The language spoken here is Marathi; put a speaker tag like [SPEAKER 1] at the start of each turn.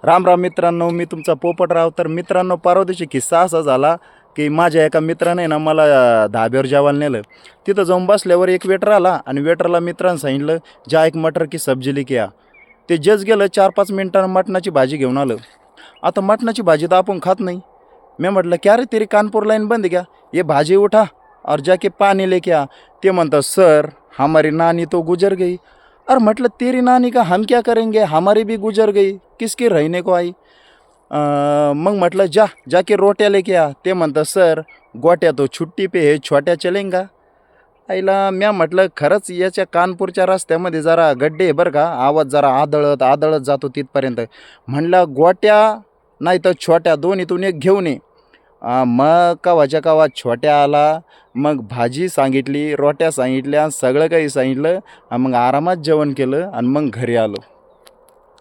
[SPEAKER 1] राम राम मित्रांनो, मी तुमचा पोपटराव. तर मित्रांनो, परवा दिवशी किस्सा असा झाला की माझ्या एका मित्राने ना मला धाब्यावर जेवायला नेलं. तिथं जाऊन बसल्यावर एक वेटर आला आणि वेटरला मित्रानं सांगितलं, "ज्या एक मटर की सब्जी लेके आ." ते जस्ट गेलं 4-5 मिनिटांनं मटणाची भाजी घेऊन आलं. आता मटणाची भाजी तर आपण खात नाही. मैं म्हटलं, "क्या रे तेरी कानपुर लाइन बंद है क्या? ये भाजी उठा और जाके पानी लेके आ." ते म्हणतात, "सर हमारी नानी तो गुजर गई." अरे म्हटलं, "तेरी नानी का हम क्या करेंगे? हमारी भी गुजर गई, किसकी रहने को आई?" मग म्हटलं, जाके रोट्या लेके आ." ते म्हणतात, "सर गोट्या तो छुट्टी पे है, छोट्या चलेंगा." आईला म्या म्हटलं, खरंच याच्या कानपूरच्या रस्त्यामध्ये जरा गड्डे आहे बरं का, आवाज जरा आदळत आदळत जातो तिथपर्यंत. म्हणला, "गोट्या नाही तर छोट्या दोन्हीतून एक घेऊन ये." मग कवाच्या कवा छोट्या आला. मग भाजी सांगितली, रोट्या सांगितल्या, सगळं काही सांगितलं आणि मग आरामात जेवण केलं आणि मग घरी आलो.